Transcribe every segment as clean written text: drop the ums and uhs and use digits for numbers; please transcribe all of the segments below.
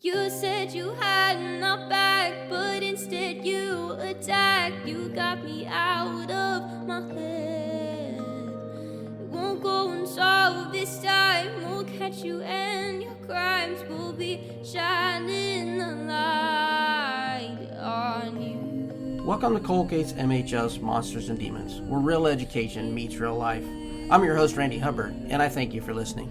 You said you had my back, but instead you attacked. You got me out of my head. It won't go unsolved this time. We'll catch you and your crimes will be shining the light on you. Welcome to Cold Case MHS Monsters and Demons, where real education meets real life. I'm your host, Randy Hubbard, and I thank you for listening.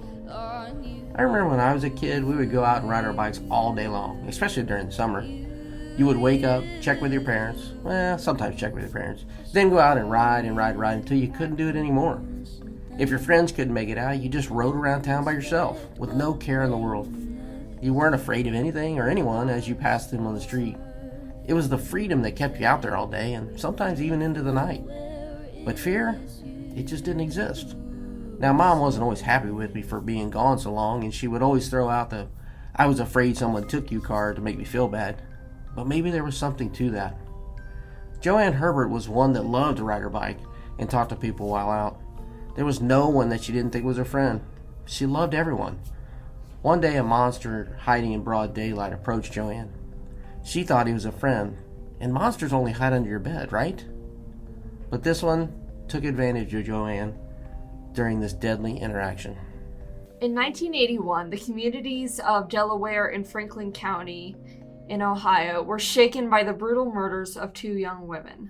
I remember when I was a kid, we would go out and ride our bikes all day long, especially during the summer. You would wake up, check with your parents, sometimes check with your parents, then go out and ride until you couldn't do it anymore. If your friends couldn't make it out, you just rode around town by yourself, with no care in the world. You weren't afraid of anything or anyone as you passed them on the street. It was the freedom that kept you out there all day, and sometimes even into the night. But fear, it just didn't exist. Now, Mom wasn't always happy with me for being gone so long, and she would always throw out the "I was afraid someone took you" card to make me feel bad. But maybe there was something to that. Joanne Herbert was one that loved to ride her bike and talk to people while out. There was no one that she didn't think was her friend. She loved everyone. One day, a monster hiding in broad daylight approached Joanne. She thought he was a friend, and monsters only hide under your bed, right? But this one took advantage of Joanne during this deadly interaction. In 1981, the communities of Delaware and Franklin County in Ohio were shaken by the brutal murders of two young women.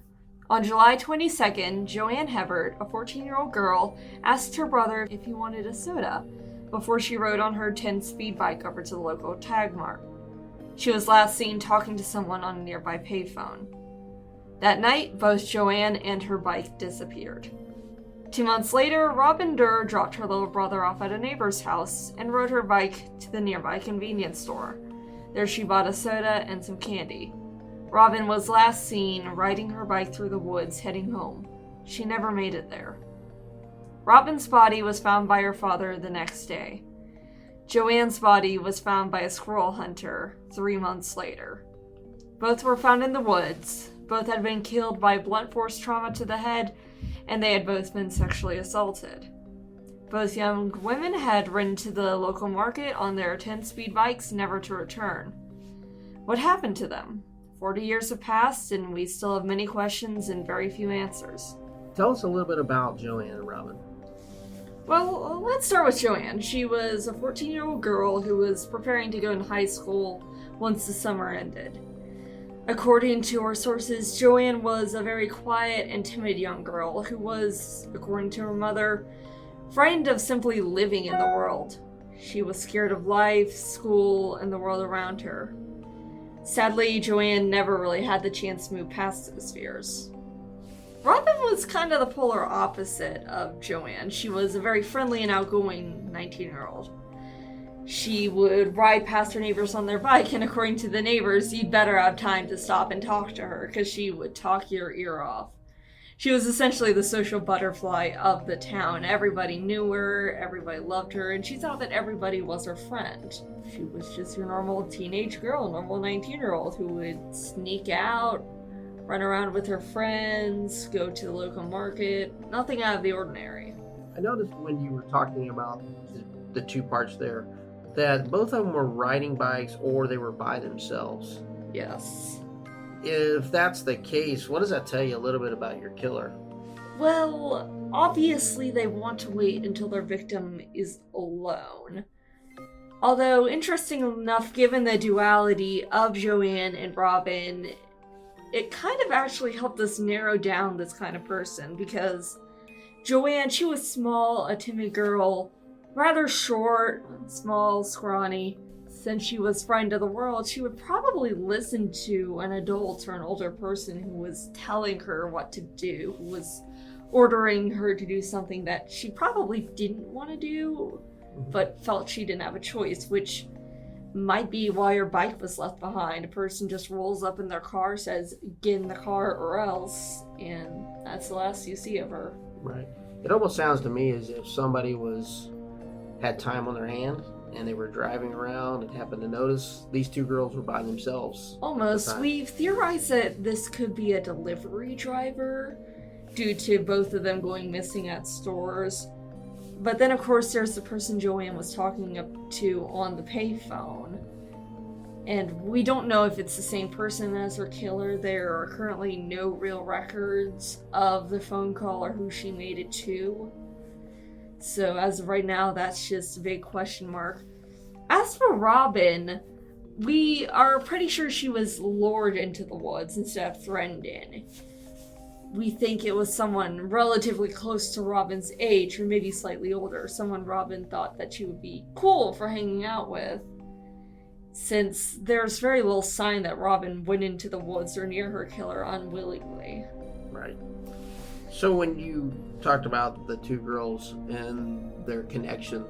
On July 22nd, Joanne Herbert, a 14-year-old girl, asked her brother if he wanted a soda before she rode on her 10-speed bike over to the local Tag Mart. She was last seen talking to someone on a nearby payphone. That night, both Joanne and her bike disappeared. 2 months later, Robin Durrer dropped her little brother off at a neighbor's house and rode her bike to the nearby convenience store. There she bought a soda and some candy. Robin was last seen riding her bike through the woods heading home. She never made it there. Robin's body was found by her father the next day. Joanne's body was found by a squirrel hunter 3 months later. Both were found in the woods. Both had been killed by blunt force trauma to the head, and they had both been sexually assaulted. Both young women had ridden to the local market on their 10-speed bikes, never to return. What happened to them? 40 years have passed, and we still have many questions and very few answers. Tell us a little bit about Joanne and Robin. Well, let's start with Joanne. She was a 14-year-old girl who was preparing to go in high school once the summer ended. According to our sources, Joanne was a very quiet and timid young girl who was, according to her mother, frightened of simply living in the world. She was scared of life, school, and the world around her. Sadly, Joanne never really had the chance to move past those fears. Robin was kind of the polar opposite of Joanne. She was a very friendly and outgoing 19-year-old. She would ride past her neighbors on their bike, and according to the neighbors, you'd better have time to stop and talk to her, because she would talk your ear off. She was essentially the social butterfly of the town. Everybody knew her, everybody loved her, and she thought that everybody was her friend. She was just your normal teenage girl, normal 19-year-old who would sneak out, run around with her friends, go to the local market, nothing out of the ordinary. I noticed when you were talking about the two parts there, that both of them were riding bikes or they were by themselves. Yes. If that's the case, what does that tell you a little bit about your killer? Well, obviously they want to wait until their victim is alone. Although, interesting enough, given the duality of Joanne and Robin, it kind of actually helped us narrow down this kind of person, because Joanne, she was small, a timid girl, rather short, small, scrawny. Since she was frightened of the world, she would probably listen to an adult or an older person who was telling her what to do, who was ordering her to do something that she probably didn't want to do, but felt she didn't have a choice, which might be why her bike was left behind. A person just rolls up in their car, says, "Get in the car or else," and that's the last you see of her. Right. It almost sounds to me as if somebody had time on their hands and they were driving around and happened to notice these two girls were by themselves. Almost. We've theorized that this could be a delivery driver due to both of them going missing at stores. But then, of course, there's the person Joanne was talking to on the payphone. And we don't know if it's the same person as her killer. There are currently no real records of the phone call or who she made it to. So as of right now, that's just a big question mark. As for Robin, we are pretty sure she was lured into the woods instead of threatened in. We think it was someone relatively close to Robin's age, or maybe slightly older, someone Robin thought that she would be cool for hanging out with, since there's very little sign that Robin went into the woods or near her killer unwillingly. Right. So when you talked about the two girls and their connection,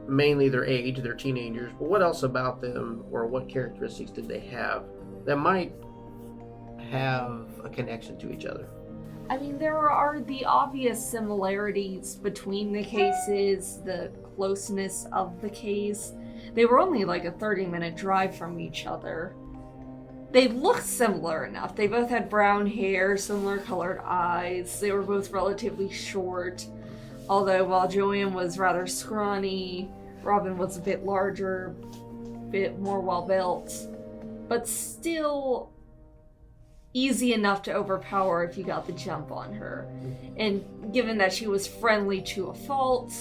mainly their age, they're teenagers, but what else about them, or what characteristics did they have that might have a connection to each other? I mean, there are the obvious similarities between the cases, the closeness of the case. They were only like a 30-minute drive from each other. They looked similar enough. They both had brown hair, similar colored eyes. They were both relatively short. Although while Joanne was rather scrawny, Robin was a bit larger, a bit more well-built. But still easy enough to overpower if you got the jump on her. And given that she was friendly to a fault,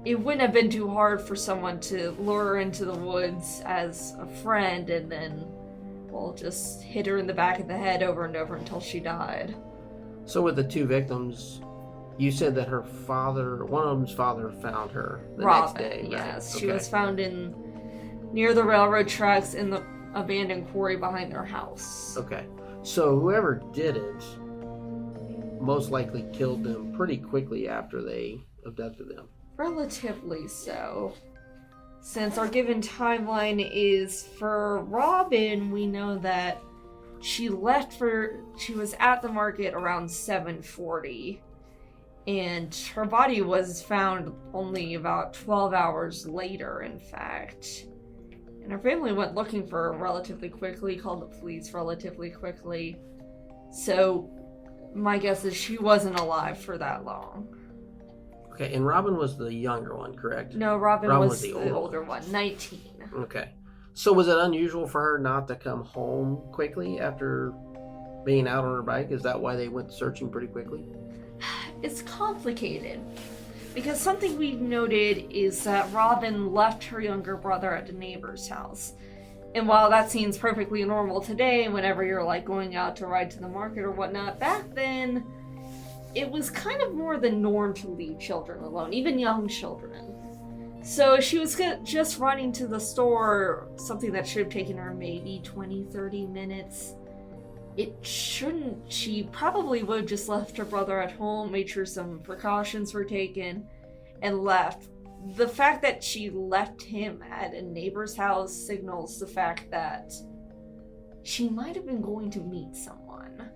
it wouldn't have been too hard for someone to lure her into the woods as a friend and then, well, just hit her in the back of the head over and over until she died. So with the two victims, you said that her father, one of them's father, found her the next day, right? Yes. Okay. She was found near the railroad tracks in the abandoned quarry behind their house. Okay. So whoever did it most likely killed them pretty quickly after they abducted them. Relatively so. Since our given timeline is for Robin, we know that she was at the market around 7:40, and her body was found only about 12 hours later, in fact. And her family went looking for her relatively quickly, called the police relatively quickly. So my guess is she wasn't alive for that long. Okay, and Robin was the younger one, correct? No, Robin was the older one, 19. Okay. So was it unusual for her not to come home quickly after being out on her bike? Is that why they went searching pretty quickly? It's complicated. Because something we've noted is that Robin left her younger brother at a neighbor's house. And while that seems perfectly normal today, whenever you're like going out to ride to the market or whatnot, back then it was kind of more the norm to leave children alone, even young children. So she was just running to the store, something that should have taken her maybe 20-30 minutes. She probably would have just left her brother at home, made sure some precautions were taken, and left. The fact that she left him at a neighbor's house signals the fact that she might have been going to meet someone.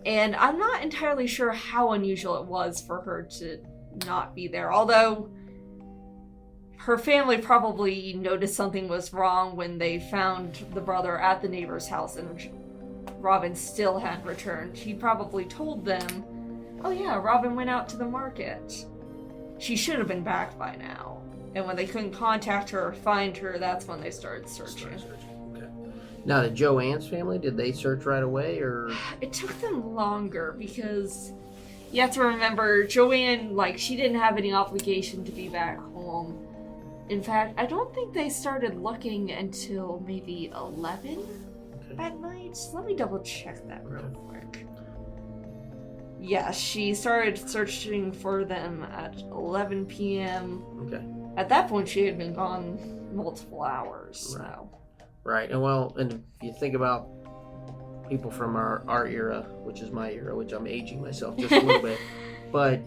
And I'm not entirely sure how unusual it was for her to not be there, although her family probably noticed something was wrong when they found the brother at the neighbor's house and Robin still hadn't returned. He probably told them, oh yeah, Robin went out to the market. She should have been back by now. And when they couldn't contact her or find her, that's when they started searching. Okay. Now, the Joanne's family, did they search right away, or? It took them longer because you have to remember, Joanne, she didn't have any obligation to be back home. In fact, I don't think they started looking until maybe 11 at night. Let me double check that real quick. Yeah, she started searching for them at 11 p.m. Okay. At that point, she had been gone multiple hours. Right. So. Right. And if you think about people from our era, which is my era, which I'm aging myself just a little bit, but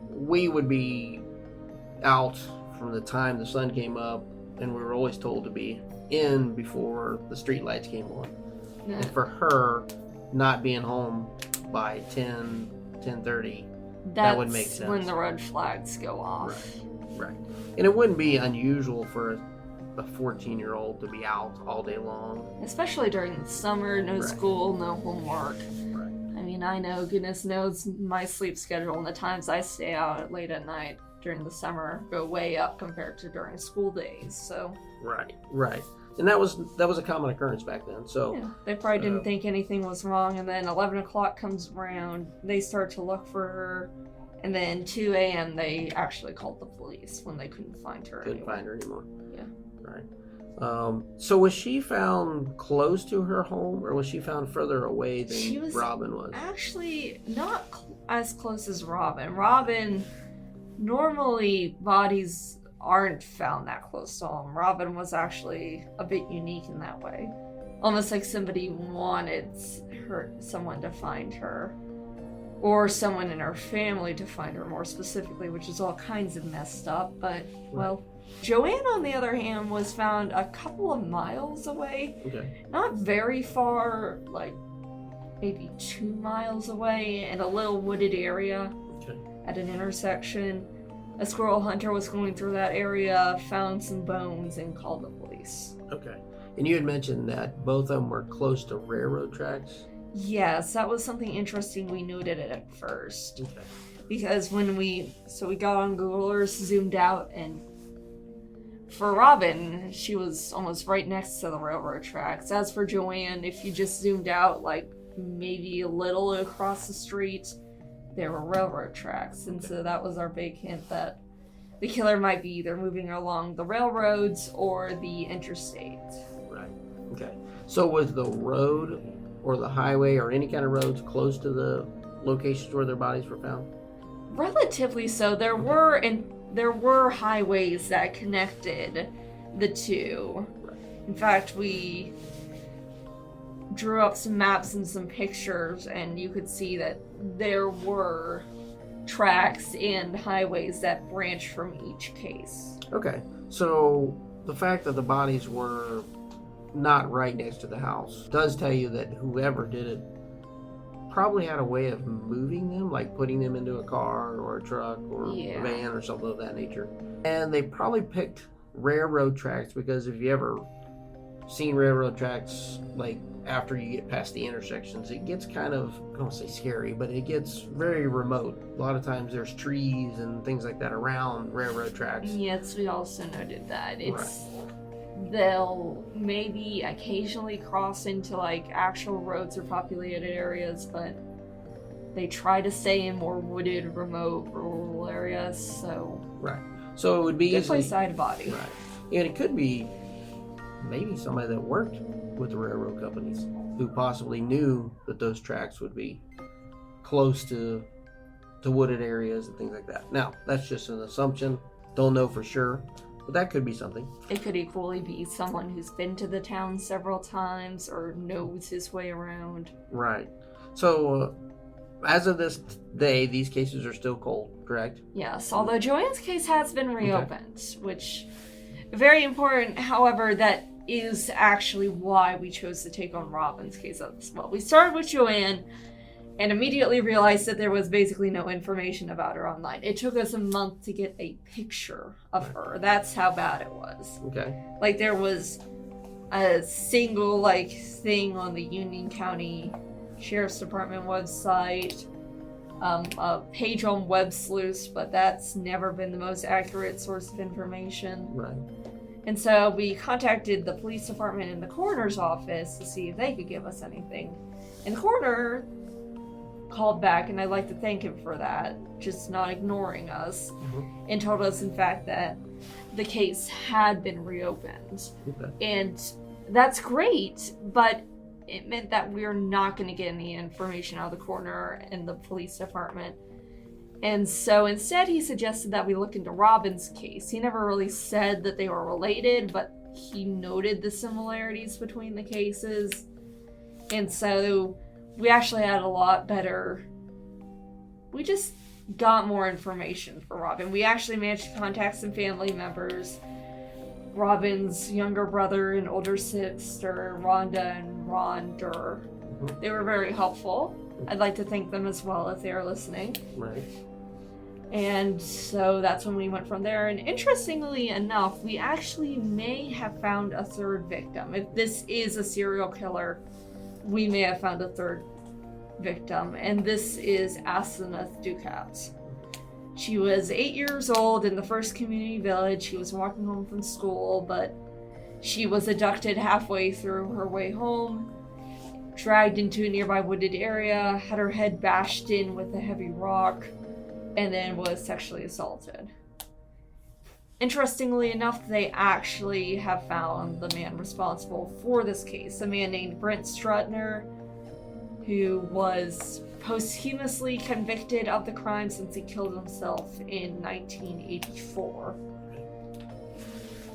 we would be out from the time the sun came up, and we were always told to be in before the streetlights came on. Yeah. And for her not being home by 10:30, that would make sense. That's when the red flags go off. Right. And it wouldn't be unusual for a 14-year-old to be out all day long. Especially during the summer, no school, no homework. Right. I mean, I know, goodness knows, my sleep schedule and the times I stay out late at night during the summer go way up compared to during school days, so. Right. And that was a common occurrence back then. So yeah, they probably didn't think anything was wrong, and then 11 o'clock comes around, they start to look for her, and then 2 a.m. they actually called the police when they couldn't find her anymore. Yeah. Right. So was she found close to her home, or was she found further away than Robin was? Actually not as close as Robin. Robin, normally bodies aren't found that close to home. Robin was actually a bit unique in that way. Almost like somebody wanted someone to find her. Or someone in her family to find her more specifically, which is all kinds of messed up. But, well, Joanne, on the other hand, was found a couple of miles away. Okay. Not very far, like maybe 2 miles away, in a little wooded area at an intersection. A squirrel hunter was going through that area, found some bones, and called the police. Okay. And you had mentioned that both of them were close to railroad tracks? Yes, that was something interesting we noted at first. Okay. Because when we got on Google Earth, zoomed out, and for Robin, she was almost right next to the railroad tracks. As for Joanne, if you just zoomed out, like maybe a little across the street, there were railroad tracks. And so that was our big hint that the killer might be either moving along the railroads or the interstate. Right. Okay. So was the road or the highway or any kind of roads close to the locations where their bodies were found? Relatively so. There were highways that connected the two. Right. In fact, we drew up some maps and some pictures, and you could see that there were tracks and highways that branched from each case. Okay. So the fact that the bodies were not right next to the house does tell you that whoever did it probably had a way of moving them, like putting them into a car or a truck or a van or something of that nature. And they probably picked railroad tracks because if you ever seen railroad tracks, like after you get past the intersections, it gets kind of, I don't want to say scary, but it gets very remote. A lot of times there's trees and things like that around railroad tracks. Yes, we also noted that. They'll maybe occasionally cross into like actual roads or populated areas, but they try to stay in more wooded, remote, rural areas. So So it would be good place to hide a body. Right. And it could be maybe somebody that worked with the railroad companies who possibly knew that those tracks would be close to wooded areas and things like that. Now, that's just an assumption. Don't know for sure. But that could be something. It could equally be someone who's been to the town several times or knows his way around. Right. So, as of this day, these cases are still cold, correct? Yes, although Joanne's case has been reopened, which very important. However, that is actually why we chose to take on Robin's case as well. We started with Joanne and immediately realized that there was basically no information about her online. It took us a month to get a picture of her. That's how bad it was. Okay. Like, there was a single, thing on the Union County Sheriff's Department website, a page on Web Sleuths, but that's never been the most accurate source of information. Right. And so we contacted the police department and the coroner's office to see if they could give us anything. And the coroner called back, and I'd like to thank him for that, just not ignoring us, and told us, in fact, that the case had been reopened. Okay. And that's great, but it meant that we're not going to get any information out of the coroner and the police department. And so instead he suggested that we look into Robin's case. He never really said that they were related, but he noted the similarities between the cases. And so we actually had a lot better... We just got more information for Robin. We actually managed to contact some family members. Robin's younger brother and older sister, Rhonda and Ron Durrer. They were very helpful. I'd like to thank them as well if they are listening. Right. And so that's when we went from there. And interestingly enough, we actually may have found a third victim. If this is a serial killer, we may have found a third victim. And this is Asenath Dukat. She was 8 years old in the first community village. She was walking home from school, but She was abducted halfway through her way home, dragged into a nearby wooded area, had her head bashed in with a heavy rock, and then was sexually assaulted. Interestingly enough, they actually have found the man responsible for this case, a man named Brent Strutner, who was posthumously convicted of the crime since he killed himself in 1984.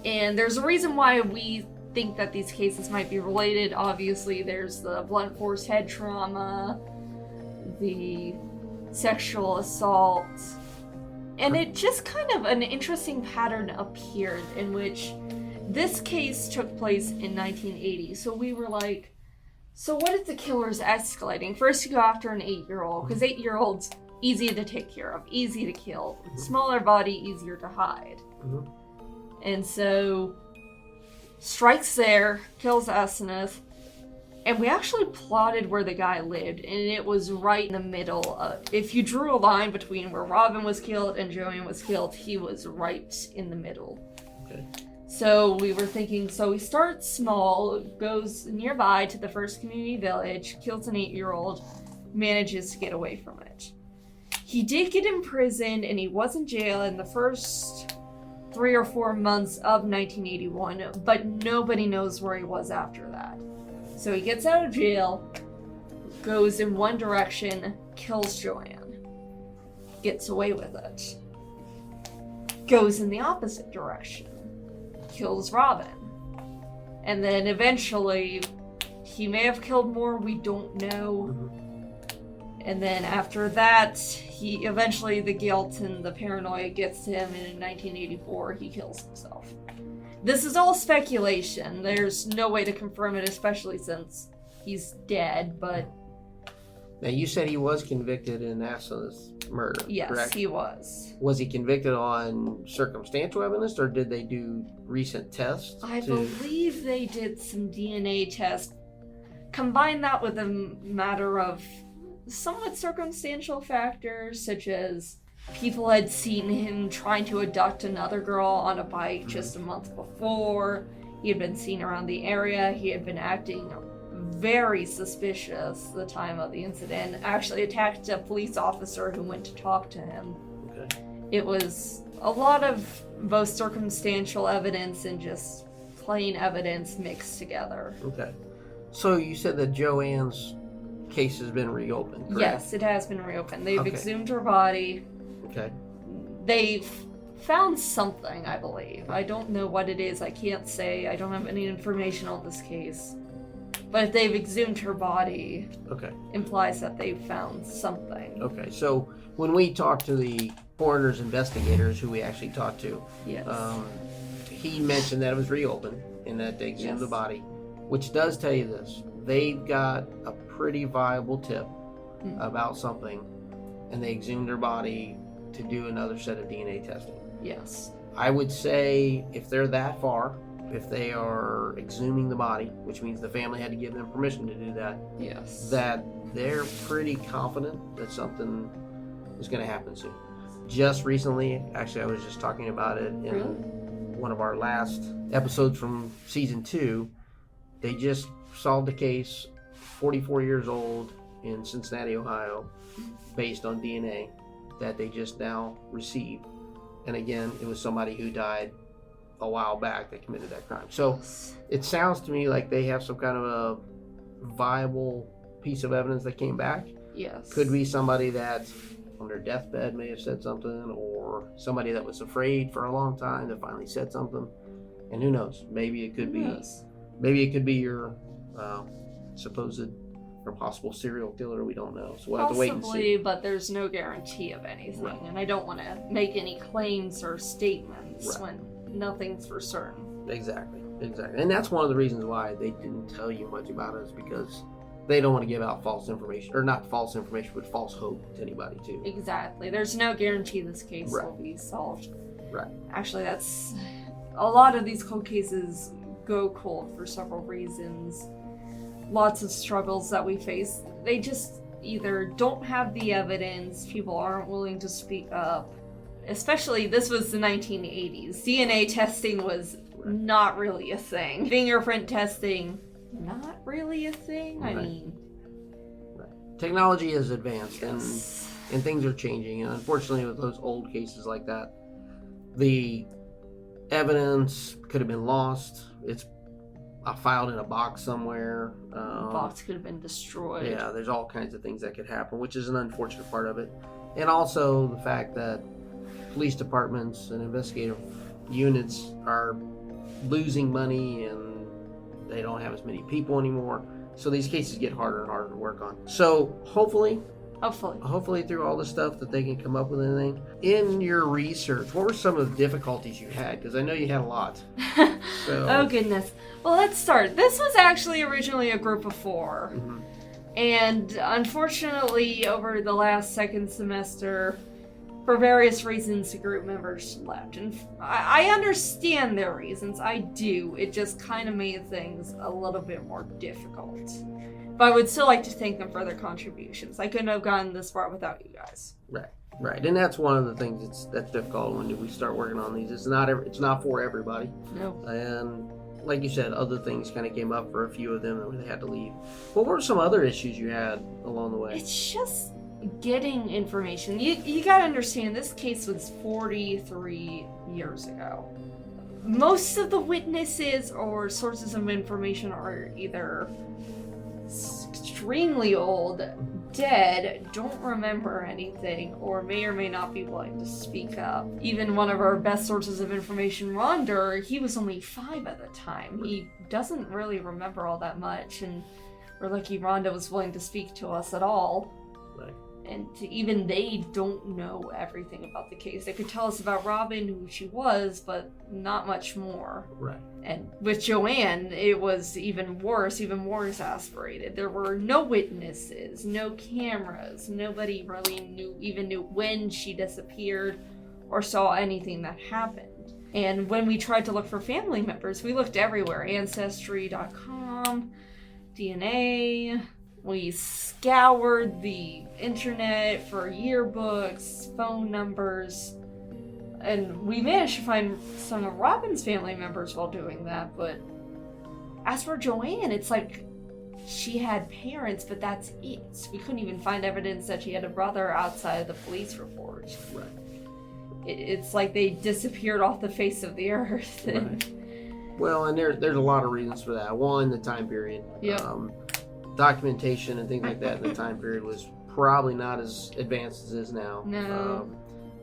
And there's a reason why we think that these cases might be related. Obviously, there's the blunt force head trauma, the sexual assault, and it just kind of an interesting pattern appeared in which this case took place in 1980. So we were like, so what if the killer's escalating? First you go after an 8-year-old, because 8-year-olds easy to take care of, easy to kill, smaller body, easier to hide. And so strikes there, kills Asenath, and we actually plotted where the guy lived, and it was right in the middle of, if you drew a line between where Robin was killed and Joanne was killed, he was right in the middle. Okay. So we were thinking, so he starts small, goes nearby to the first community village, kills an 8-year-old, manages to get away from it. He did get imprisoned, and he was in jail in the first 3 or 4 months of 1981, but nobody knows where he was after that. So he gets out of jail, goes in one direction, kills Joanne, gets away with it. Goes in the opposite direction, kills Robin. And then eventually, he may have killed more, we don't know. And then after that, eventually the guilt and the paranoia gets to him, and in 1984 he kills himself. This is all speculation. There's no way to confirm it, especially since he's dead, but... Now, you said he was convicted in Asenath's murder, Yes, correct? he was. Was he convicted on circumstantial evidence, or did they do recent tests? I believe they did some DNA tests. Combine that with a matter of somewhat circumstantial factors, such as people had seen him trying to abduct another girl on a bike just a month before. He had been seen around the area. He had been acting very suspicious the time of the incident. Actually attacked a police officer who went to talk to him. Okay. It was a lot of both circumstantial evidence and just plain evidence mixed together. Okay. So you said that Joanne's case has been reopened, correct? Yes, it has been reopened. They've Okay. exhumed her body. Okay. They've found something, I believe. I don't know what it is. I can't say. I don't have any information on this case. But if they've exhumed her body, Okay. implies that they've found something. Okay. So when we talked to the coroner's investigators, who we actually talked to, Yes. he mentioned that it was reopened and that they exhumed Yes. the body, which does tell you this. They've got a pretty viable tip about something, and they exhumed her body to do another set of DNA testing. Yes. I would say if they're that far, if they are exhuming the body, which means the family had to give them permission to do that, Yes. that they're pretty confident that something is going to happen soon. Just recently, actually, I was just talking about it in one of our last episodes from season 2. They just solved a case, 44 years old, in Cincinnati, Ohio, based on DNA that they just now received. And again, it was somebody who died a while back that committed that crime. So it sounds to me like they have some kind of a viable piece of evidence that came back. Yes. Could be somebody that on their deathbed may have said something, or somebody that was afraid for a long time that finally said something. And who knows? Maybe it could be your supposed or possible serial killer. We don't know. So we'll have to wait and see. Possibly, but there's no guarantee of anything. Right. And I don't want to make any claims or statements Right. when nothing's for certain. Exactly. And that's one of the reasons why they didn't tell you much about it, is because they don't want to give out false information, or not false information, but false hope to anybody too. Exactly. There's no guarantee this case Right. will be solved. Right. Actually, that's a lot of these cold cases go cold for several reasons. Lots of struggles that we face. They just either don't have the evidence, people aren't willing to speak up. Especially, this was the 1980s. DNA testing was not really a thing. Fingerprint testing, not really a thing. Right. I mean... Technology is advanced, Yes. and things are changing. And unfortunately, with those old cases like that, the evidence could have been lost. It's filed in a box somewhere. The box could have been destroyed. Yeah, there's all kinds of things that could happen, which is an unfortunate part of it. And also the fact that police departments and investigative units are losing money and they don't have as many people anymore. So these cases get harder and harder to work on. So hopefully through all the stuff that they can come up with anything. In your research, what were some of the difficulties you had? Because I know you had a lot. So, Oh goodness. Well, let's start. This was actually originally a group of 4. mhm. And unfortunately, over the last second semester, for various reasons, the group members left. And I understand their reasons. I do. It just kind of made things a little bit more difficult. But I would still like to thank them for their contributions. I couldn't have gotten this far without you guys. Right. And that's one of the things that's difficult when we start working on these. It's not for everybody. No. And like you said, other things kind of came up for a few of them where they had to leave. What were some other issues you had along the way? It's just getting information. You gotta understand, this case was 43 years ago. Most of the witnesses or sources of information are either extremely old, dead, don't remember anything, or may not be willing to speak up. Even one of our best sources of information, Ron Durrer, he was only 5 at the time. He doesn't really remember all that much, and we're lucky Rhonda was willing to speak to us at all. Right. And even they don't know everything about the case. They could tell us about Robin, who she was, but not much more. Right. And with Joanne, it was even worse, even more exasperated. There were no witnesses, no cameras. Nobody really knew when she disappeared or saw anything that happened. And when we tried to look for family members, we looked everywhere. Ancestry.com, DNA. We scoured the internet for yearbooks, phone numbers, and we managed to find some of Robin's family members while doing that. But as for Joanne, it's like she had parents, but that's it. We couldn't even find evidence that she had a brother outside of the police report. Right. It's like they disappeared off the face of the earth. Right. Well, and there's a lot of reasons for that. One, the time period. Yep. Documentation and things like that in the time period was probably not as advanced as it is now. No.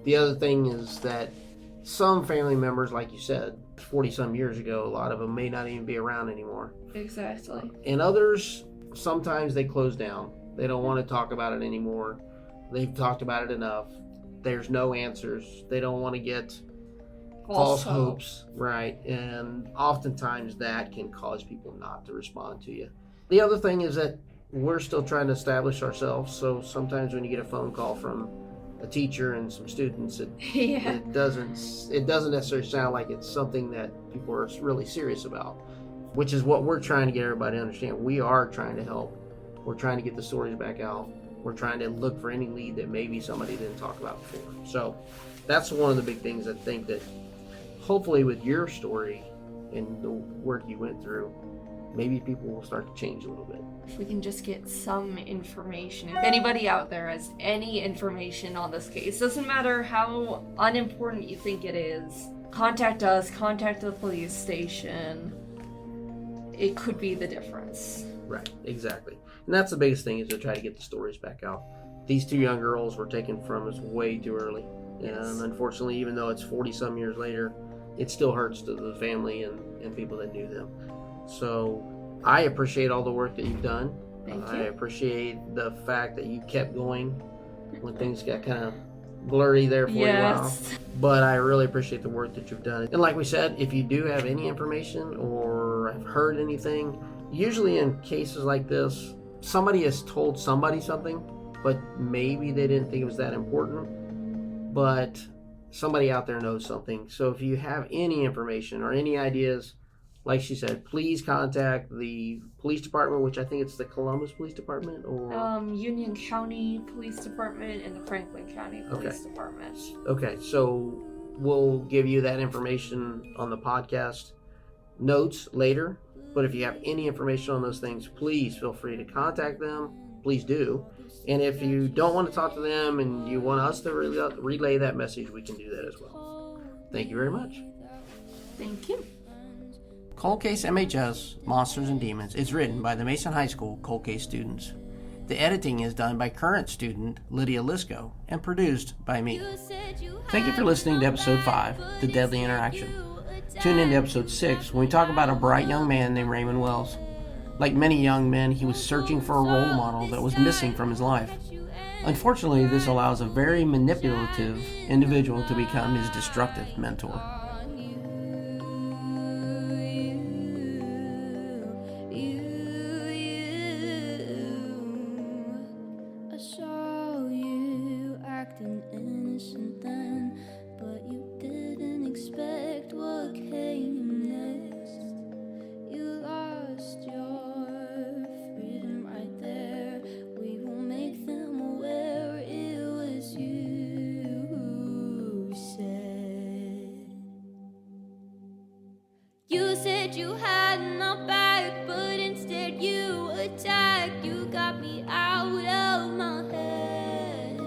The other thing is that some family members, like you said, 40-some years ago, a lot of them may not even be around anymore. Exactly. And others, sometimes they close down. They don't want to talk about it anymore. They've talked about it enough. There's no answers. They don't want to get false hopes. Right. And oftentimes that can cause people not to respond to you. The other thing is that we're still trying to establish ourselves. So sometimes when you get a phone call from a teacher and some students, it doesn't necessarily sound like it's something that people are really serious about, which is what we're trying to get everybody to understand. We are trying to help. We're trying to get the stories back out. We're trying to look for any lead that maybe somebody didn't talk about before. So that's one of the big things I think that hopefully with your story and the work you went through, maybe people will start to change a little bit. If we can just get some information. If anybody out there has any information on this case, doesn't matter how unimportant you think it is, contact us, contact the police station. It could be the difference. Right, exactly. And that's the biggest thing, is to try to get the stories back out. These 2 young girls were taken from us way too early. Yes. And unfortunately, even though it's 40-some years later, it still hurts to the family and people that knew them. So I appreciate all the work that you've done. Thank I you. appreciate the fact that you kept going when things got kind of blurry there for a while. But I really appreciate the work that you've done. And like we said, if you do have any information or have heard anything, usually in cases like this, somebody has told somebody something, but maybe they didn't think it was that important. But somebody out there knows something. So if you have any information or any ideas, like she said, please contact the police department, which I think it's the Columbus Police Department, or Union County Police Department and the Franklin County Police Department. Okay, so we'll give you that information on the podcast. notes later. But if you have any information on those things, please feel free to contact them. Please do. And if you don't want to talk to them and you want us to relay that message, we can do that as well. Thank you very much. Thank you. Cold Case MHS, Monsters and Demons is written by the Mason High School Cold Case students. The editing is done by current student Lydia Lisco and produced by me. Thank you for listening to episode 5, The Deadly Interaction. Tune in to episode 6 when we talk about a bright young man named Raymond Wells. Like many young men, he was searching for a role model that was missing from his life. Unfortunately, this allows a very manipulative individual to become his destructive mentor. I saw you acting innocent then, but you didn't expect what came next. You lost your freedom right there. We will make them aware it was you who said. You said you had my back, but instead you attacked. You got me out of my head.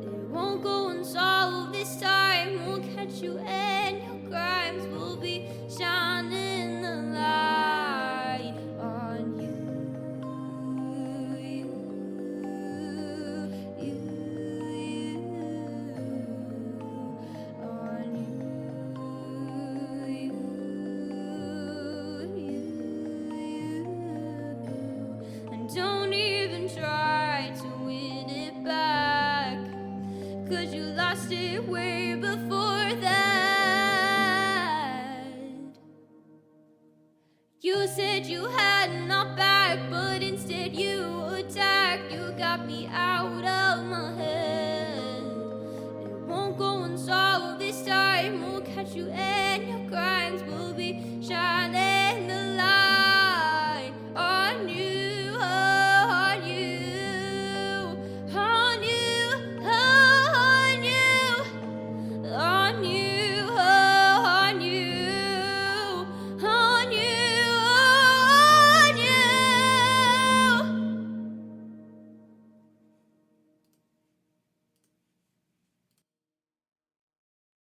It won't go unsolved this time. We'll catch you and your crimes will be shining the light on you. And don't even try to win it back, 'cause you lost it way before that. You said you had my back, but instead you attacked. You got me out of my head. It won't go unsolved this time. We'll catch you